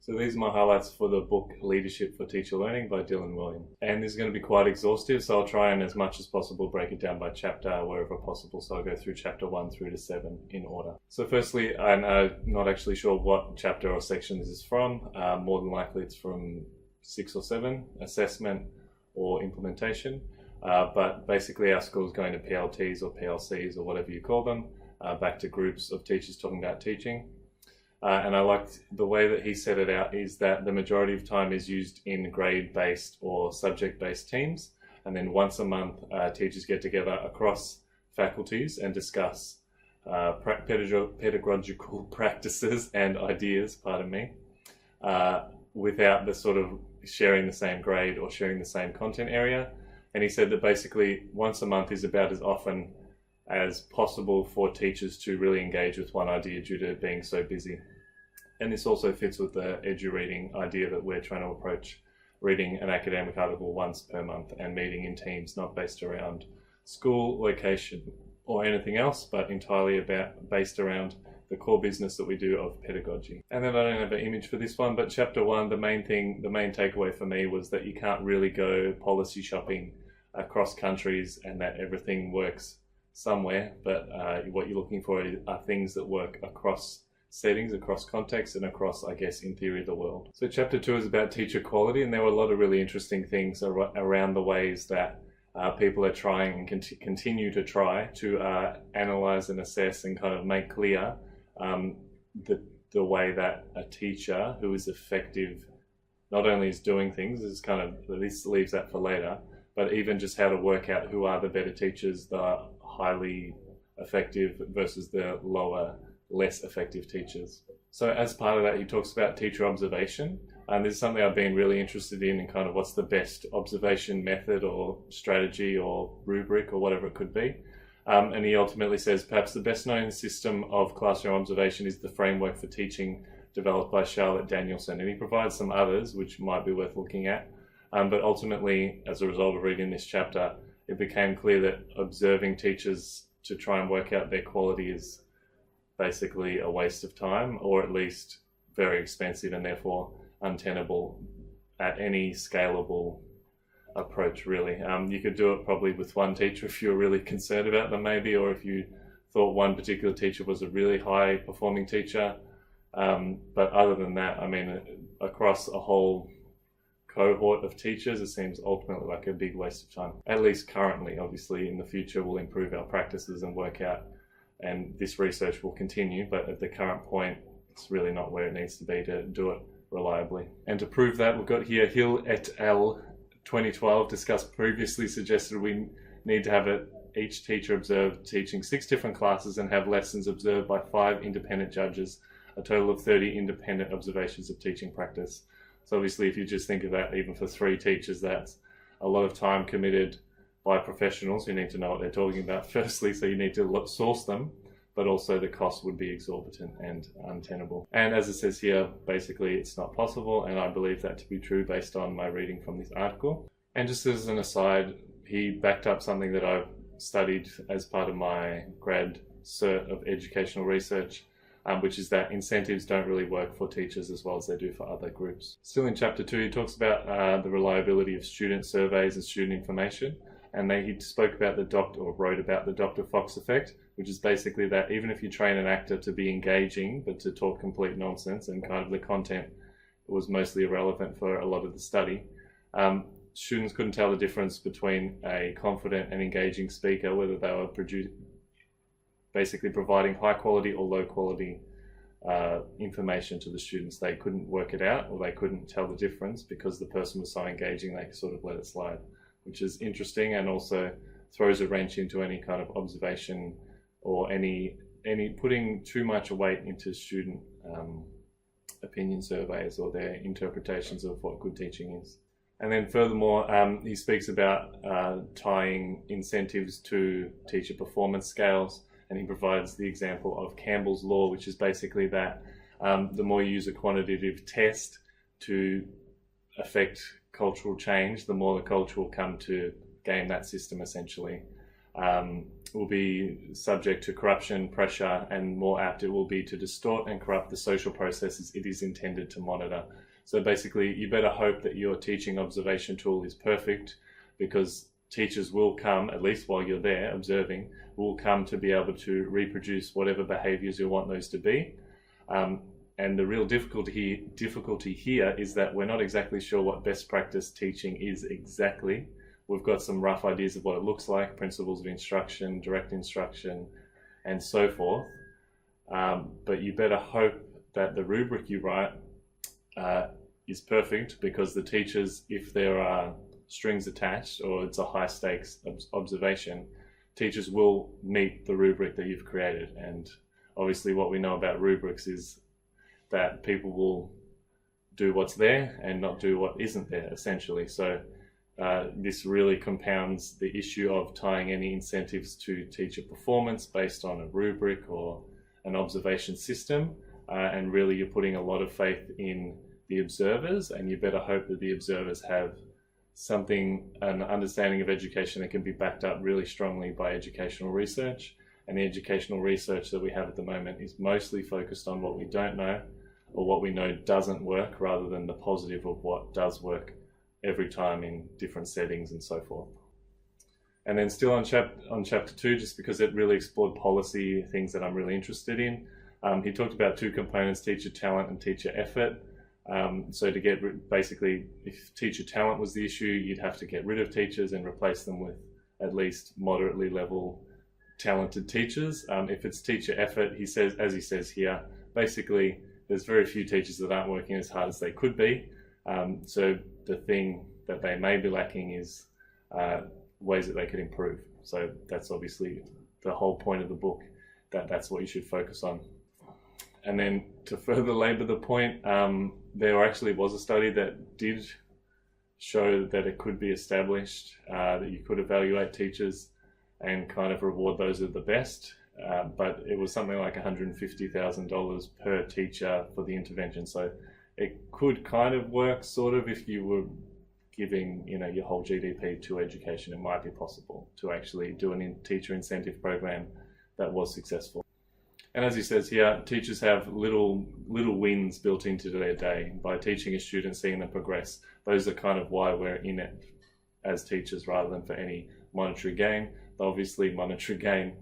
So these are my highlights for the book Leadership for Teacher Learning by Dylan Wiliam. And this is going to be quite exhaustive, so I'll try and as much as possible break it down by chapter wherever possible. So I'll go through chapter 1 through to 7 in order. So firstly, I'm not actually sure what chapter or section this is from. More than likely it's from 6 or 7, assessment or implementation. But basically our school is going to PLTs or PLCs or whatever you call them, back to groups of teachers talking about teaching. And I liked the way that he set it out is that the majority of time is used in grade-based or subject-based teams. And then once a month, teachers get together across faculties and discuss pedagogical practices and ideas, without the sort of sharing the same grade or sharing the same content area. And he said that basically once a month is about as often as possible for teachers to really engage with one idea due to being so busy. And this also fits with the edureading idea that we're trying to approach reading an academic article once per month and meeting in teams not based around school, location or anything else, but entirely based around the core business that we do of pedagogy. And then I don't have an image for this one, but chapter 1, the main takeaway for me was that you can't really go policy shopping across countries and that everything works somewhere, but what you're looking for are things that work across settings, across contexts, and across, I guess, in theory, the world. So chapter 2 is about teacher quality, and there were a lot of really interesting things around the ways that people are trying and continue to try to analyze and assess and kind of make clear the way that a teacher who is effective not only is doing things, this leaves that for later, but even just how to work out who are the better teachers, the highly effective versus the lower, less effective teachers. So as part of that, he talks about teacher observation. And this is something I've been really interested in kind of what's the best observation method or strategy or rubric or whatever it could be. And he ultimately says, perhaps the best known system of classroom observation is the framework for teaching developed by Charlotte Danielson. And he provides some others, which might be worth looking at. But ultimately, as a result of reading this chapter, it became clear that observing teachers to try and work out their quality is basically a waste of time, or at least very expensive and therefore untenable at any scalable approach, really. You could do it probably with one teacher if you're really concerned about them, maybe, or if you thought one particular teacher was a really high performing teacher. But other than that, I mean, across a whole cohort of teachers, it seems ultimately like a big waste of time. At least currently. Obviously in the future we'll improve our practices and work out, and this research will continue, but at the current point it's really not where it needs to be to do it reliably. And to prove that, we've got here Hill et al. 2012 discussed previously suggested we need to have each teacher observed teaching 6 different classes and have lessons observed by 5 independent judges, a total of 30 independent observations of teaching practice. So obviously if you just think of that, even for 3 teachers, that's a lot of time committed by professionals who need to know what they're talking about firstly, so you need to source them, but also the cost would be exorbitant and untenable. And as it says here, basically it's not possible, and I believe that to be true based on my reading from this article. And just as an aside, he backed up something that I've studied as part of my grad cert of educational research, which is that incentives don't really work for teachers as well as they do for other groups. Still in chapter 2, he talks about the reliability of student surveys and student information. And he spoke about wrote about the Dr. Fox effect, which is basically that even if you train an actor to be engaging, but to talk complete nonsense and kind of the content was mostly irrelevant for a lot of the study, students couldn't tell the difference between a confident and engaging speaker, whether they were basically providing high quality or low quality information to the students. They couldn't work it out, or they couldn't tell the difference because the person was so engaging they sort of let it slide, which is interesting and also throws a wrench into any kind of observation or any putting too much weight into student opinion surveys or their interpretations of what good teaching is. And then furthermore, he speaks about tying incentives to teacher performance scales, and he provides the example of Campbell's law, which is basically that the more you use a quantitative test to affect cultural change, the more the culture will come to game that system essentially. will be subject to corruption, pressure, and more apt it will be to distort and corrupt the social processes it is intended to monitor. So basically, you better hope that your teaching observation tool is perfect, because teachers will come, at least while you're there observing, will come to be able to reproduce whatever behaviours you want those to be. And the real difficulty here is that we're not exactly sure what best practice teaching is exactly. We've got some rough ideas of what it looks like, principles of instruction, direct instruction, and so forth. But you better hope that the rubric you write is perfect, because the teachers, if there are strings attached or it's a high stakes observation, teachers will meet the rubric that you've created. And obviously what we know about rubrics is that people will do what's there and not do what isn't there, essentially. So this really compounds the issue of tying any incentives to teacher performance based on a rubric or an observation system. And really you're putting a lot of faith in the observers, and you better hope that the observers have an understanding of education that can be backed up really strongly by educational research. And the educational research that we have at the moment is mostly focused on what we don't know, or what we know doesn't work, rather than the positive of what does work every time in different settings and so forth. And then still on chapter 2, just because it really explored policy, things that I'm really interested in, he talked about two components, teacher talent and teacher effort. So to get, basically, if teacher talent was the issue, you'd have to get rid of teachers and replace them with at least moderately level talented teachers. If it's teacher effort, he says, as he says here, basically there's very few teachers that aren't working as hard as they could be. So the thing that they may be lacking is ways that they could improve. So that's obviously the whole point of the book, that's what you should focus on. And then to further labour the point, there actually was a study that did show that it could be established that you could evaluate teachers and kind of reward those who are the best, but it was something like $150,000 per teacher for the intervention. So it could kind of work, sort of, if you were giving, your whole GDP to education. It might be possible to actually do a teacher incentive program that was successful. And as he says here, teachers have little wins built into their day by teaching a student, seeing them progress. Those are kind of why we're in it as teachers, rather than for any monetary gain. Obviously, monetary gain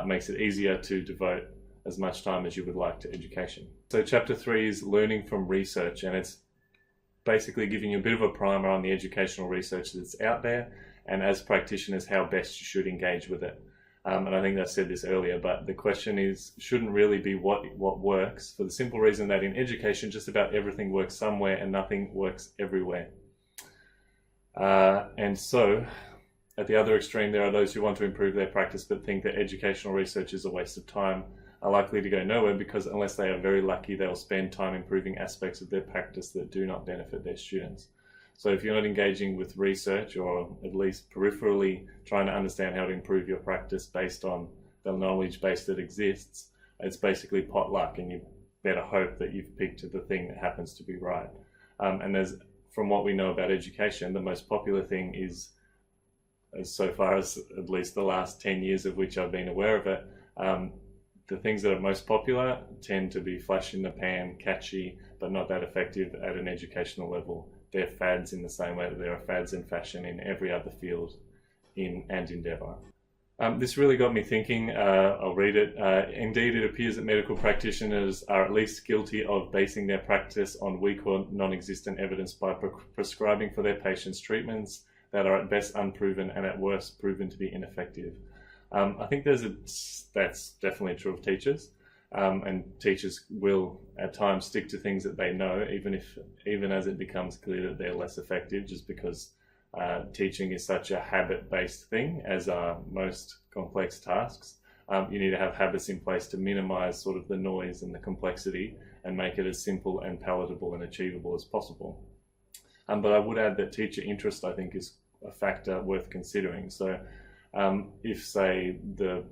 makes it easier to devote as much time as you would like to education. So chapter 3 is learning from research, and it's basically giving you a bit of a primer on the educational research that's out there, and as practitioners, how best you should engage with it. And I think I said this earlier, but the question shouldn't really be what works, for the simple reason that in education, just about everything works somewhere and nothing works everywhere. And so, at the other extreme, there are those who want to improve their practice but think that educational research is a waste of time, are likely to go nowhere, because unless they are very lucky, they'll spend time improving aspects of their practice that do not benefit their students. So if you're not engaging with research, or at least peripherally trying to understand how to improve your practice based on the knowledge base that exists, it's basically potluck, and you better hope that you've picked the thing that happens to be right. And from what we know about education, the most popular thing is, as so far as at least the last 10 years of which I've been aware of it, the things that are most popular tend to be flash in the pan, catchy, but not that effective at an educational level. They're fads in the same way that there are fads in fashion in every other field and endeavour. This really got me thinking. I'll read it. Indeed, it appears that medical practitioners are at least guilty of basing their practice on weak or non-existent evidence by prescribing for their patients treatments that are at best unproven and at worst proven to be ineffective. I think that's definitely true of teachers. And teachers will at times stick to things that they know, even as it becomes clear that they're less effective, just because teaching is such a habit-based thing, as are most complex tasks. You need to have habits in place to minimize sort of the noise and the complexity and make it as simple and palatable and achievable as possible. But I would add that teacher interest, I think, is a factor worth considering. So if, say, the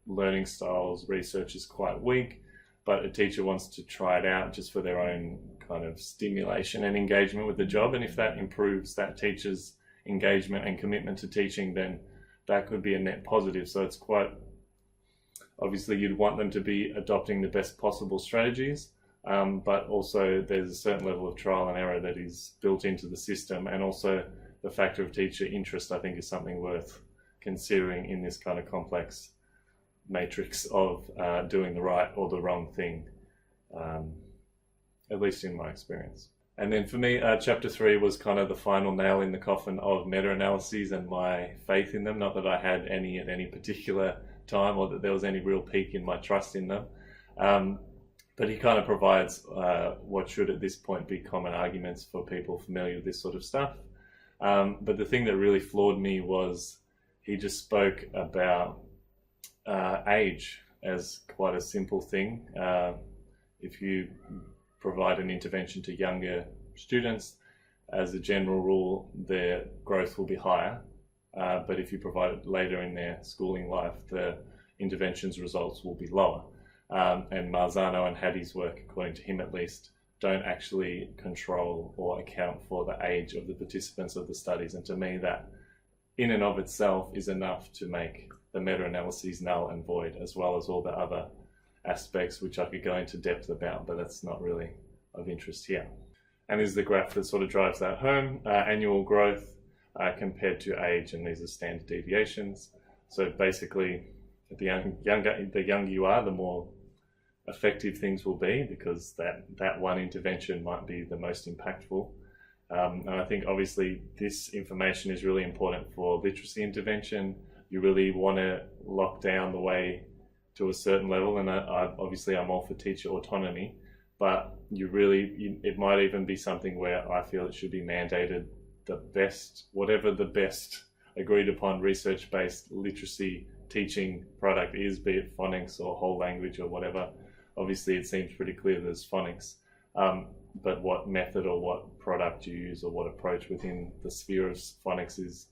learning styles research is quite weak, but a teacher wants to try it out just for their own kind of stimulation and engagement with the job, and if that improves that teacher's engagement and commitment to teaching, then that could be a net positive. So it's quite Obviously, you'd want them to be adopting the best possible strategies, but also there's a certain level of trial and error that is built into the system, and also the factor of teacher interest, I think, is something worth considering in this kind of complex matrix of doing the right or the wrong thing, at least in my experience. And then for me, chapter 3 was kind of the final nail in the coffin of meta-analyses and my faith in them. Not that I had any at any particular time, or that there was any real peak in my trust in them. But he kind of provides what should at this point be common arguments for people familiar with this sort of stuff. But the thing that really floored me was he just spoke about age as quite a simple thing. If you provide an intervention to younger students, as a general rule, their growth will be higher. But if you provide it later in their schooling life, the intervention's results will be lower. And Marzano and Hattie's work, according to him at least, don't actually control or account for the age of the participants of the studies. And to me, that in and of itself is enough to make the meta-analyses null and void, as well as all the other aspects which I could go into depth about, but that's not really of interest here. And this is the graph that sort of drives that home. Annual growth compared to age, and these are standard deviations. So basically, the younger you are, the more effective things will be, because that one intervention might be the most impactful. And I think obviously this information is really important for literacy intervention. You really want to lock down the way to a certain level, and obviously I'm all for teacher autonomy, but it might even be something where I feel it should be mandated, whatever the best agreed upon research-based literacy teaching product is, be it phonics or whole language or whatever. Obviously it seems pretty clear there's phonics, but what method or what product you use or what approach within the sphere of phonics is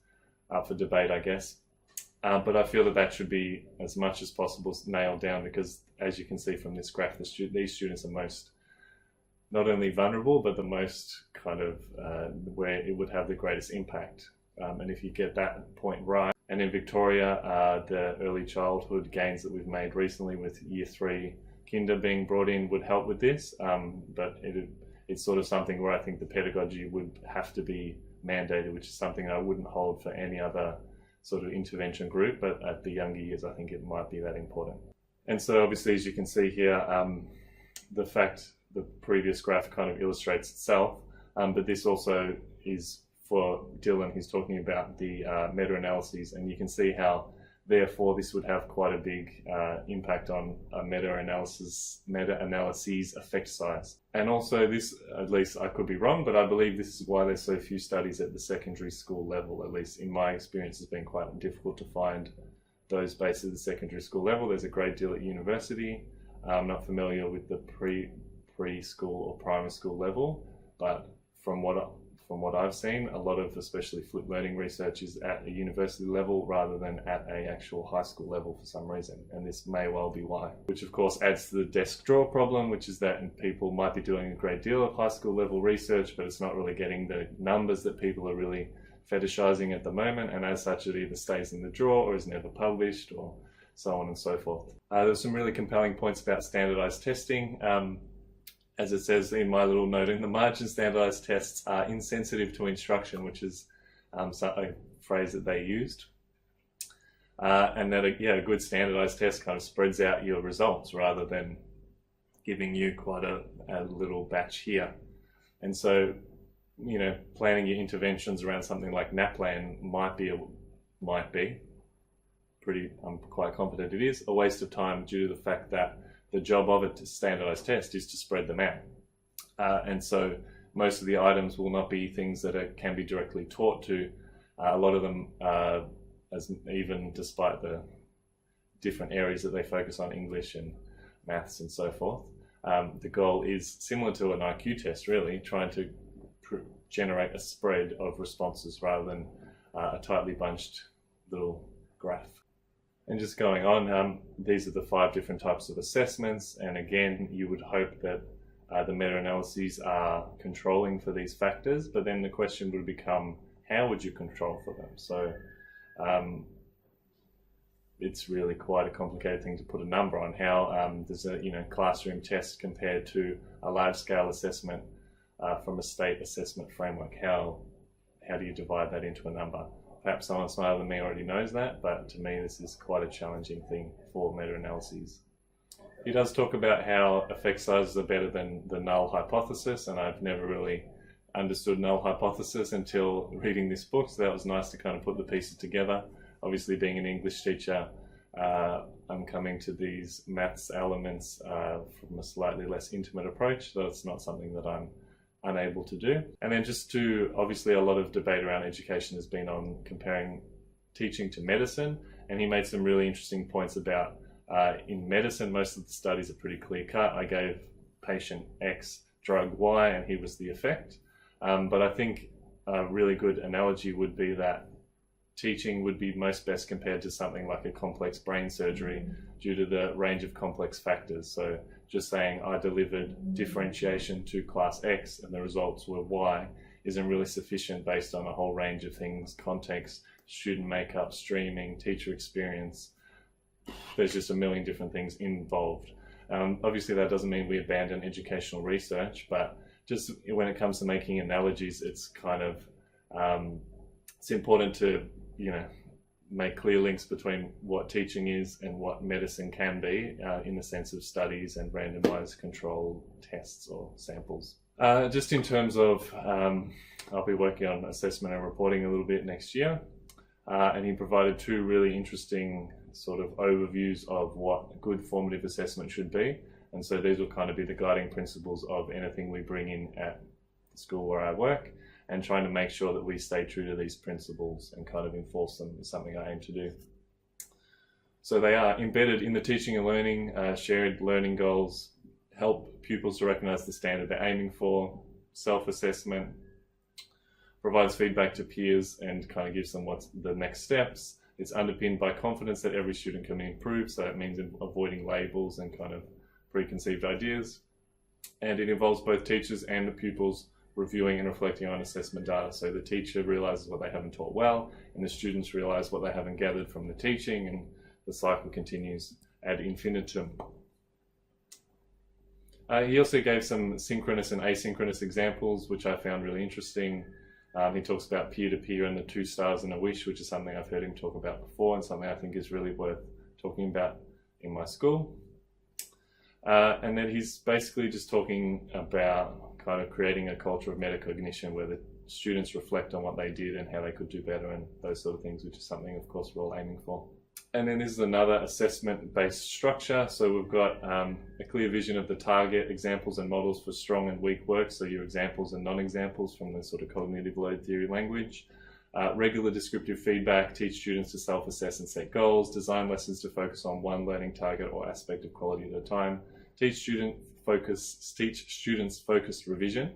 up for debate, I guess. But I feel that should be as much as possible nailed down, because as you can see from this graph, these students are most not only vulnerable, but the most kind of where it would have the greatest impact. And if you get that point right, and in Victoria, the early childhood gains that we've made recently with Year 3 kinder being brought in would help with this, but it's sort of something where I think the pedagogy would have to be mandated, which is something I wouldn't hold for any other sort of intervention group, but at the younger years I think it might be that important. And so obviously, as you can see here, the previous graph kind of illustrates itself, but this also is for Dylan. He's talking about the meta-analyses, and you can see how therefore this would have quite a big impact on a meta-analyses effect size. And also this, at least I could be wrong, but I believe this is why there's so few studies at the secondary school level. At least in my experience, it's been quite difficult to find those based at the secondary school level. There's a great deal at university. I'm not familiar with the preschool or primary school level, but from what I've seen, a lot of especially flipped learning research is at a university level rather than at an actual high school level for some reason, and this may well be why. Which of course adds to the desk drawer problem, which is that people might be doing a great deal of high school level research, but it's not really getting the numbers that people are really fetishizing at the moment, and as such it either stays in the drawer or is never published, or so on and so forth. There's some really compelling points about standardized testing. As it says in my little note in the margin, standardized tests are insensitive to instruction, which is a phrase that they used. And that a good standardized test kind of spreads out your results rather than giving you quite a little batch here. And so, planning your interventions around something like NAPLAN might be pretty, I'm quite confident it is, a waste of time due to the fact that the job of a standardized test is to spread them out. And so most of the items will not be things that can be directly taught to. A lot of them, even despite the different areas that they focus on, English and maths and so forth, the goal is similar to an IQ test, really, trying to generate a spread of responses rather than a tightly bunched little graph. And just going on, these are the 5 different types of assessments, and again, you would hope that the meta-analyses are controlling for these factors, but then the question would become, how would you control for them? So it's really quite a complicated thing to put a number on. How there's a classroom test compared to a large-scale assessment from a state assessment framework. How do you divide that into a number? Perhaps someone smarter than me already knows that, but to me this is quite a challenging thing for meta-analyses. He does talk about how effect sizes are better than the null hypothesis, and I've never really understood null hypothesis until reading this book, so that was nice to kind of put the pieces together. Obviously, being an English teacher, I'm coming to these maths elements from a slightly less intimate approach, so it's not something that I'm unable to do. And then obviously a lot of debate around education has been on comparing teaching to medicine, and he made some really interesting points about in medicine, most of the studies are pretty clear cut. I gave patient X drug Y and he was the effect. But I think a really good analogy would be that teaching would be most best compared to something like a complex brain surgery due to the range of complex factors. So just saying I delivered differentiation to class X and the results were Y isn't really sufficient based on a whole range of things: context, student makeup, streaming, teacher experience. There's just a million different things involved. Obviously that doesn't mean we abandon educational research, but just when it comes to making analogies, it's kind of it's important to make clear links between what teaching is and what medicine can be in the sense of studies and randomized control tests or samples. Just in terms of, I'll be working on assessment and reporting a little bit next year, and he provided two really interesting sort of overviews of what good formative assessment should be. And so these will kind of be the guiding principles of anything we bring in at the school where I work, and trying to make sure that we stay true to these principles and kind of enforce them is something I aim to do. So they are embedded in the teaching and learning, shared learning goals, help pupils to recognize the standard they're aiming for, self-assessment, provides feedback to peers and kind of gives them what's the next steps. It's underpinned by confidence that every student can improve, so that means avoiding labels and kind of preconceived ideas. And it involves both teachers and the pupils reviewing and reflecting on assessment data. So the teacher realizes what they haven't taught well, and the students realize what they haven't gathered from the teaching, and the cycle continues ad infinitum. He also gave some synchronous and asynchronous examples, which I found really interesting. He talks about peer-to-peer and the 2 stars and a wish, which is something I've heard him talk about before and something I think is really worth talking about in my school. And then he's basically just talking about kind of creating a culture of metacognition where the students reflect on what they did and how they could do better and those sort of things, which is something, of course, we're all aiming for. And then this is another assessment-based structure. So we've got a clear vision of the target, examples and models for strong and weak work. So your examples and non-examples from the sort of cognitive load theory language. Regular descriptive feedback, teach students to self-assess and set goals. Design lessons to focus on one learning target or aspect of quality at a time. Teach students focused revision.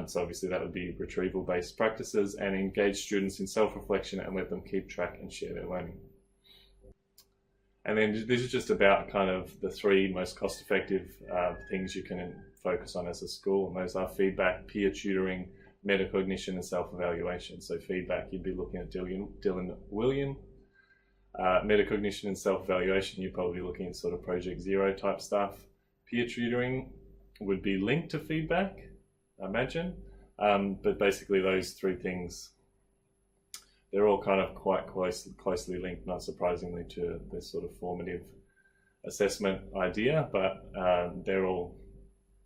So obviously that would be retrieval-based practices, and engage students in self-reflection and let them keep track and share their learning. And then this is just about kind of the 3 most cost-effective things you can focus on as a school, and those are feedback, peer tutoring, metacognition, and self-evaluation. So feedback, you'd be looking at Dylan Wiliam. Metacognition and self-evaluation, you're probably looking at sort of Project Zero type stuff. Peer tutoring would be linked to feedback, I imagine. But basically those 3 things, they're all kind of quite closely linked, not surprisingly, to this sort of formative assessment idea, but they're all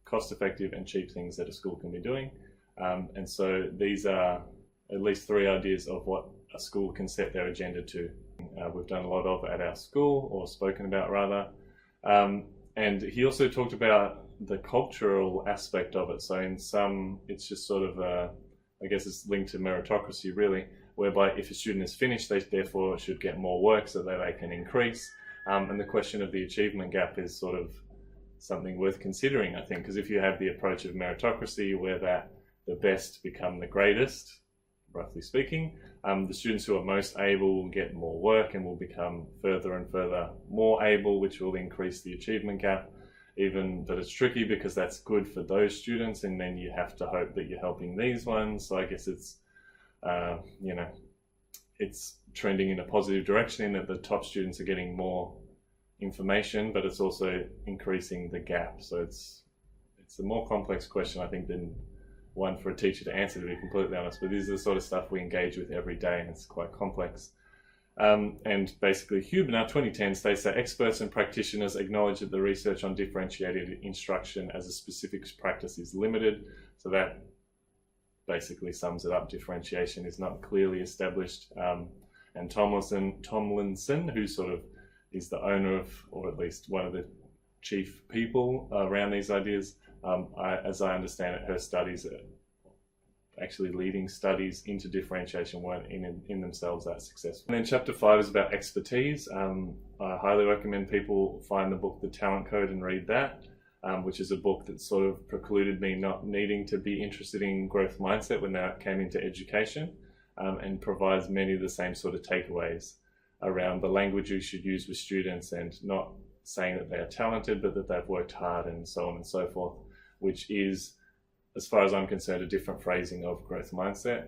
cost-effective and cheap things that a school can be doing. And so these are at least 3 ideas of what a school can set their agenda to. We've done a lot of at our school, or spoken about rather. And he also talked about the cultural aspect of it. So in some, it's just sort of, I guess it's linked to meritocracy really, whereby if a student is finished, they therefore should get more work so that they can increase. And the question of the achievement gap is sort of something worth considering, I think, because if you have the approach of meritocracy where the best become the greatest, roughly speaking, the students who are most able will get more work and will become further and further more able, which will increase the achievement gap. Even that it's tricky because that's good for those students, and then you have to hope that you're helping these ones. So I guess it's, it's trending in a positive direction in that the top students are getting more information, but it's also increasing the gap. So it's a more complex question, I think, than one for a teacher to answer, to be completely honest. But this is the sort of stuff we engage with every day, and it's quite complex. And basically, Huebner 2010 states that experts and practitioners acknowledge that the research on differentiated instruction as a specific practice is limited. So that basically sums it up. Differentiation is not clearly established. And Tomlinson, who sort of is the owner of, or at least one of the chief people around these ideas, as I understand it, her studies are actually leading studies into differentiation weren't in themselves that successful. And then chapter 5 is about expertise. I highly recommend people find the book The Talent Code and read that, which is a book that sort of precluded me not needing to be interested in growth mindset when that came into education, and provides many of the same sort of takeaways around the language you should use with students, and not saying that they are talented, but that they've worked hard, and so on and so forth, which is, as far as I'm concerned, a different phrasing of growth mindset,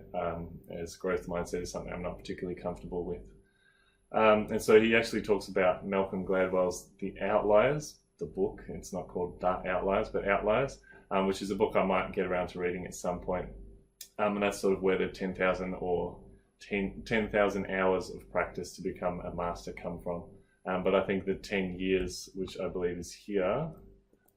as growth mindset is something I'm not particularly comfortable with. And so he actually talks about Malcolm Gladwell's The Outliers, the book. It's not called The Outliers, but Outliers, which is a book I might get around to reading at some point. And that's sort of where the 10,000 hours of practice to become a master come from. But I think the 10 years, which I believe is here,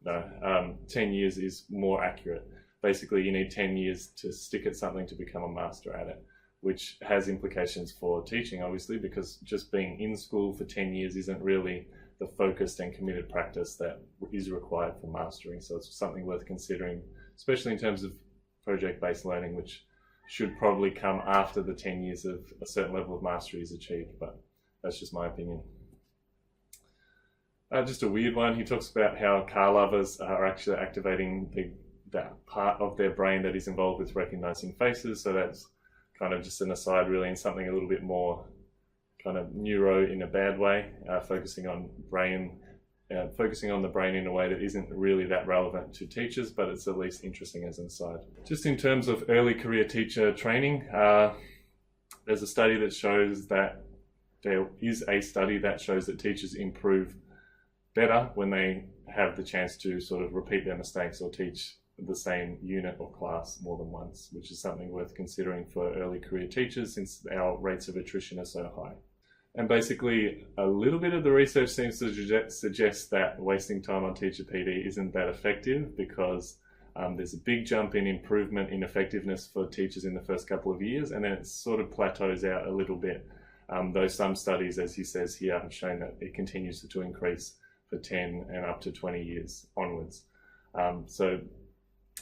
10 years is more accurate. Basically, you need 10 years to stick at something to become a master at it, which has implications for teaching, obviously, because just being in school for 10 years isn't really the focused and committed practice that is required for mastering. So it's something worth considering, especially in terms of project-based learning, which should probably come after the 10 years of a certain level of mastery is achieved, but that's just my opinion. Just a weird one. He talks about how car lovers are actually activating that part of their brain that is involved with recognizing faces. So that's kind of just an aside, really, and something a little bit more kind of neuro in a bad way, focusing on the brain in a way that isn't really that relevant to teachers, but it's at least interesting as an aside. Just in terms of early career teacher training, there's a study that shows that teachers improve better when they have the chance to sort of repeat their mistakes or teach the same unit or class more than once, which is something worth considering for early career teachers since our rates of attrition are so high. And basically, a little bit of the research seems to suggest that wasting time on teacher PD isn't that effective, because there's a big jump in improvement in effectiveness for teachers in the first couple of years, and then it sort of plateaus out a little bit. Though some studies, as he says here, have shown that it continues to increase for 10 and up to 20 years onwards. So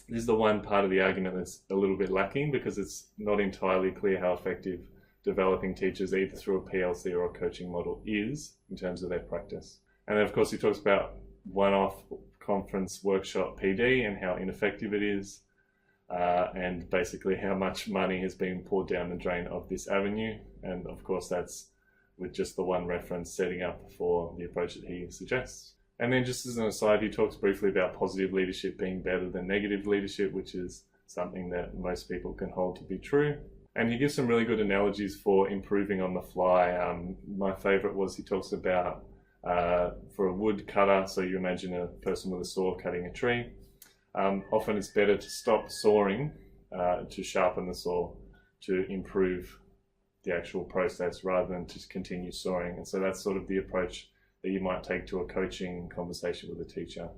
this is the one part of the argument that's a little bit lacking, because it's not entirely clear how effective developing teachers either through a PLC or a coaching model is in terms of their practice. And then of course he talks about one-off conference workshop PD and how ineffective it is, and basically how much money has been poured down the drain of this avenue. And of course that's with just the one reference setting up for the approach that he suggests. And then just as an aside, he talks briefly about positive leadership being better than negative leadership, which is something that most people can hold to be true. And he gives some really good analogies for improving on the fly. My favorite was he talks about for a wood cutter, so you imagine a person with a saw cutting a tree. Often it's better to stop sawing to sharpen the saw to improve the actual process rather than to continue sawing. And so that's sort of the approach that you might take to a coaching conversation with a teacher.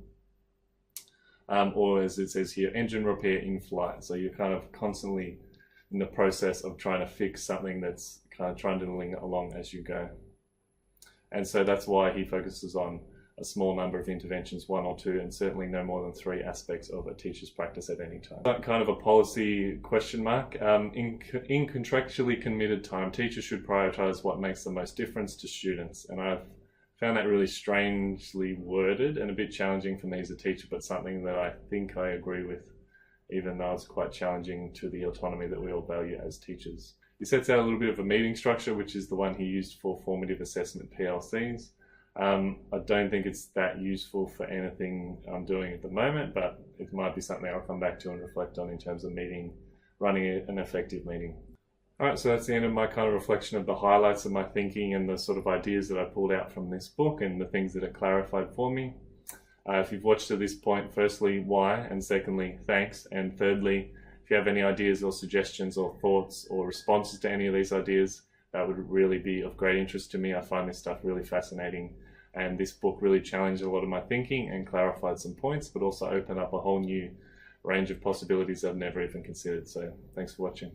Or as it says here, engine repair in flight. So you're kind of constantly in the process of trying to fix something that's kind of trundling along as you go. And so that's why he focuses on a small number of interventions, 1 or 2, and certainly no more than 3 aspects of a teacher's practice at any time. Kind of a policy question mark. In contractually committed time, teachers should prioritize what makes the most difference to students. And I've found that really strangely worded and a bit challenging for me as a teacher, but something that I think I agree with, even though it's quite challenging to the autonomy that we all value as teachers. He sets out a little bit of a meeting structure, which is the one he used for formative assessment PLCs. I don't think it's that useful for anything I'm doing at the moment, but it might be something I'll come back to and reflect on in terms of running an effective meeting. Alright, so that's the end of my kind of reflection of the highlights of my thinking and the sort of ideas that I pulled out from this book and the things that it clarified for me. If you've watched to this point, firstly, why? And secondly, thanks. And thirdly, if you have any ideas or suggestions or thoughts or responses to any of these ideas, that would really be of great interest to me. I find this stuff really fascinating. And this book really challenged a lot of my thinking and clarified some points, but also opened up a whole new range of possibilities I've never even considered. So thanks for watching.